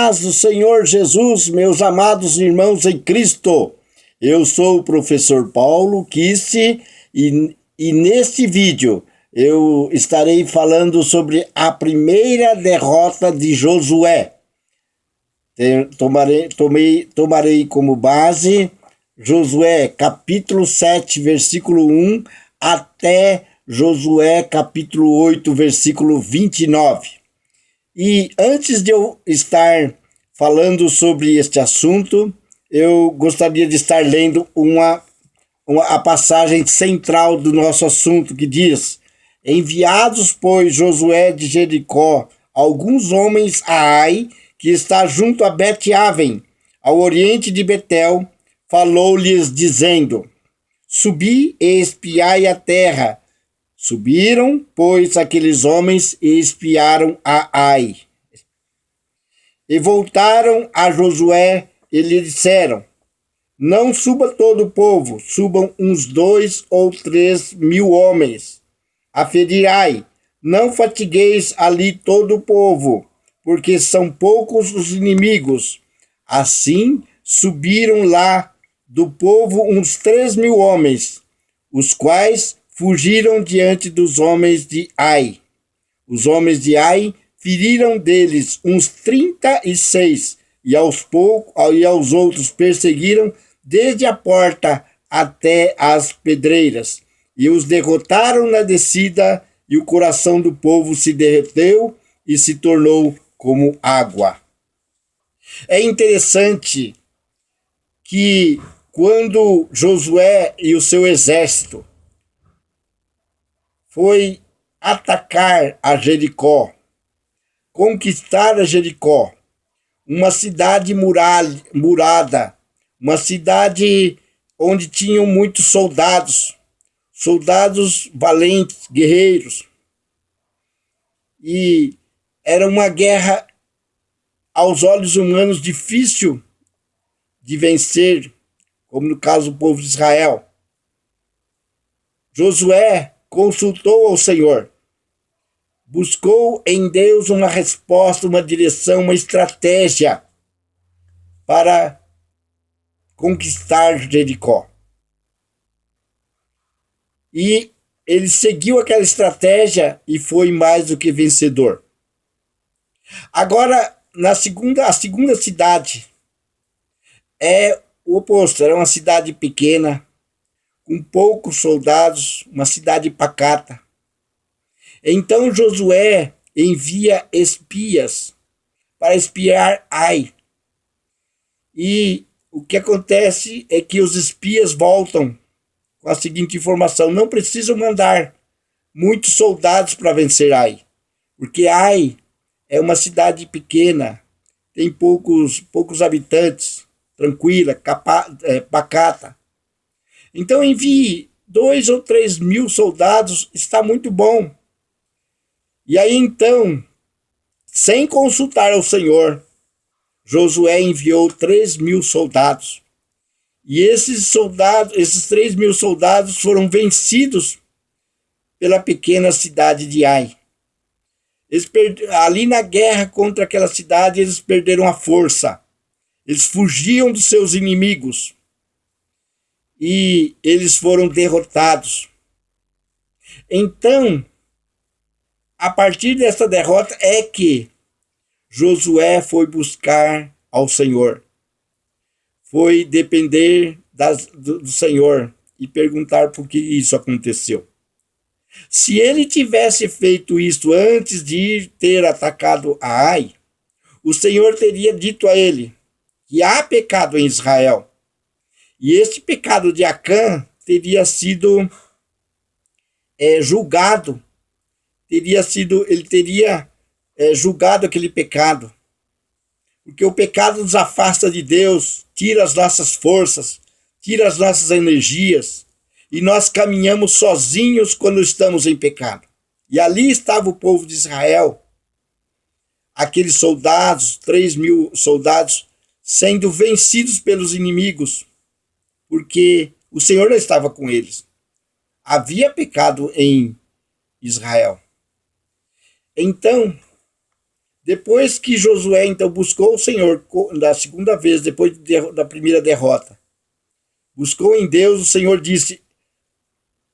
paz do Senhor Jesus, meus amados irmãos em Cristo. Eu sou o professor Paulo Kisse e neste vídeo eu estarei falando sobre a primeira derrota de Josué. Tomarei como base Josué capítulo 7, versículo 1 até Josué capítulo 8, versículo 29. E antes de eu estar falando sobre este assunto, eu gostaria de estar lendo a passagem central do nosso assunto, que diz: enviados, pois, Josué de Jericó, alguns homens a Ai, que está junto a Bet-Aven, ao oriente de Betel, falou-lhes dizendo: subi e espiai a terra. Subiram, pois, aqueles homens e espiaram a Ai. E voltaram a Josué e lhe disseram: não suba todo o povo, subam uns 2 ou 3 mil homens a ferir Ai. Não fatigueis ali todo o povo, porque são poucos os inimigos. Assim subiram lá do povo uns 3 mil homens, os quais fugiram diante dos homens de Ai. Os homens de Ai feriram deles uns 36, e aos outros perseguiram desde a porta até as pedreiras, e os derrotaram na descida, e o coração do povo se derreteu e se tornou como água. É interessante que quando Josué e o seu exército foi atacar a Jericó, conquistar a Jericó, uma cidade murada, uma cidade onde tinham muitos soldados valentes, guerreiros. E era uma guerra, aos olhos humanos, difícil de vencer, como no caso do povo de Israel. Josué consultou ao Senhor, buscou em Deus uma resposta, uma direção, uma estratégia para conquistar Jericó. E ele seguiu aquela estratégia e foi mais do que vencedor. Agora, a segunda cidade é o oposto, era uma cidade pequena, com poucos soldados, uma cidade pacata. Então Josué envia espias para espiar Ai. E o que acontece é que os espias voltam com a seguinte informação: não precisam mandar muitos soldados para vencer Ai, porque Ai é uma cidade pequena, tem poucos habitantes, tranquila, pacata. Então envie 2 ou 3 mil soldados, está muito bom. E aí então, sem consultar ao Senhor, Josué enviou 3 mil soldados. E esses 3 mil soldados foram vencidos pela pequena cidade de Ai. Ali na guerra contra aquela cidade, eles perderam a força. Eles fugiam dos seus inimigos. E eles foram derrotados. Então, a partir dessa derrota é que Josué foi buscar ao Senhor. Foi depender do Senhor e perguntar por que isso aconteceu. Se ele tivesse feito isso antes de ter atacado a Ai, o Senhor teria dito a ele que há pecado em Israel. E este pecado de Acã teria sido julgado. Ele teria julgado aquele pecado. Porque o pecado nos afasta de Deus, tira as nossas forças, tira as nossas energias. E nós caminhamos sozinhos quando estamos em pecado. E ali estava o povo de Israel, aqueles soldados, 3 mil soldados, sendo vencidos pelos inimigos, porque o Senhor não estava com eles. Havia pecado em Israel. Então, Depois que Josué, então, buscou o Senhor da segunda vez, depois da primeira derrota, buscou em Deus, o Senhor disse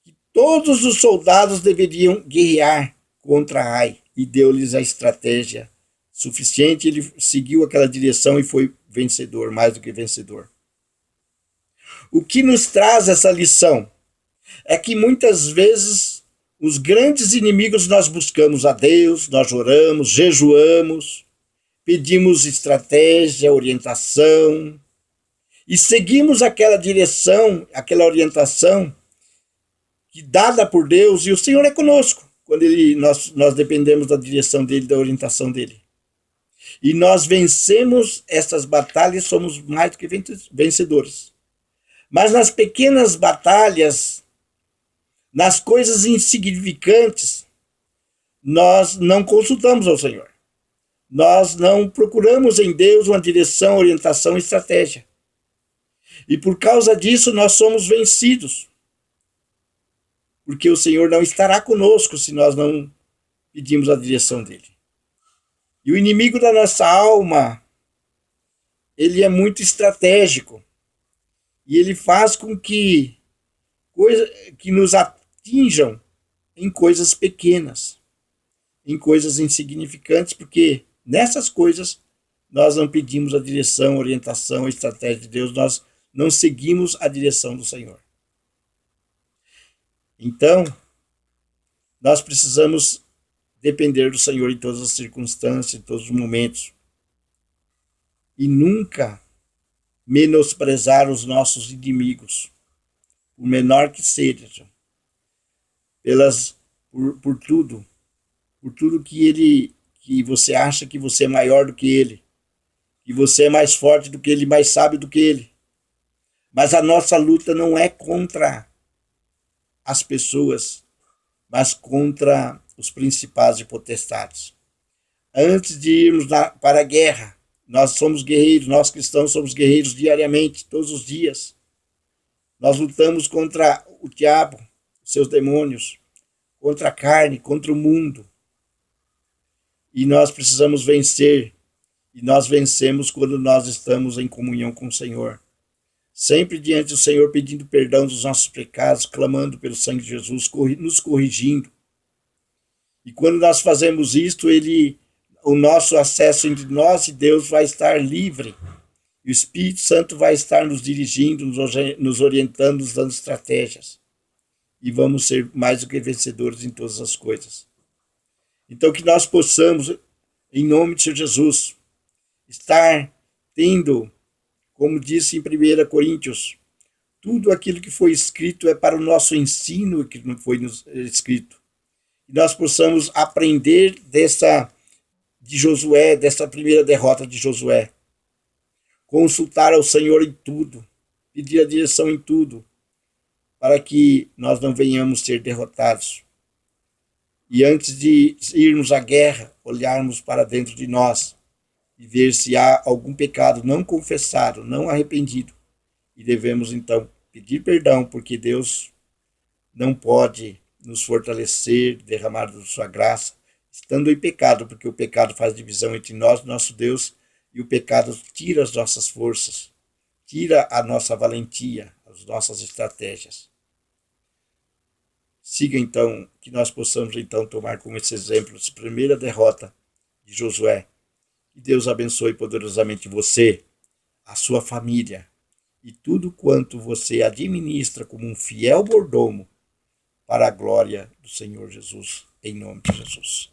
que todos os soldados deveriam guerrear contra Ai, e deu-lhes a estratégia suficiente. Ele seguiu aquela direção e foi vencedor, mais do que vencedor. O que nos traz essa lição é que muitas vezes os grandes inimigos nós buscamos a Deus, nós oramos, jejuamos, pedimos estratégia, orientação e seguimos aquela direção, aquela orientação que dada por Deus, e o Senhor é conosco quando nós dependemos da direção dele, da orientação dele. E nós vencemos essas batalhas, somos mais do que vencedores. Mas nas pequenas batalhas, nas coisas insignificantes, nós não consultamos ao Senhor. Nós não procuramos em Deus uma direção, orientação e estratégia. E por causa disso nós somos vencidos. Porque o Senhor não estará conosco se nós não pedimos a direção dele. E o inimigo da nossa alma, ele é muito estratégico. E ele faz com que nos atinjam em coisas pequenas, em coisas insignificantes, porque nessas coisas nós não pedimos a direção, a orientação, a estratégia de Deus, nós não seguimos a direção do Senhor. Então, nós precisamos depender do Senhor em todas as circunstâncias, em todos os momentos. E nunca menosprezar os nossos inimigos, por menor que sejam, por tudo que você acha que você é maior do que ele, que você é mais forte do que ele, mais sábio do que ele. Mas a nossa luta não é contra as pessoas, mas contra os principados e potestades. Antes de irmos para a guerra, nós somos guerreiros, nós cristãos somos guerreiros diariamente, todos os dias. Nós lutamos contra o diabo, seus demônios, contra a carne, contra o mundo. E nós precisamos vencer. E nós vencemos quando nós estamos em comunhão com o Senhor. Sempre diante do Senhor, pedindo perdão dos nossos pecados, clamando pelo sangue de Jesus, nos corrigindo. E quando nós fazemos isto, o nosso acesso entre nós e Deus vai estar livre. E o Espírito Santo vai estar nos dirigindo, nos orientando, nos dando estratégias. E vamos ser mais do que vencedores em todas as coisas. Então que nós possamos, em nome de Senhor Jesus, estar tendo, como disse em 1 Coríntios, tudo aquilo que foi escrito é para o nosso ensino que não foi escrito. E nós possamos aprender de Josué, dessa primeira derrota de Josué. Consultar ao Senhor em tudo, pedir a direção em tudo, para que nós não venhamos ser derrotados. E antes de irmos à guerra, olharmos para dentro de nós e ver se há algum pecado não confessado, não arrependido. E devemos então pedir perdão, porque Deus não pode nos fortalecer, derramar da sua graça, estando em pecado, porque o pecado faz divisão entre nós e nosso Deus, e o pecado tira as nossas forças, tira a nossa valentia, as nossas estratégias. Siga então, que nós possamos então tomar como esse exemplo, essa primeira derrota de Josué. Que Deus abençoe poderosamente você, a sua família e tudo quanto você administra como um fiel mordomo para a glória do Senhor Jesus, em nome de Jesus.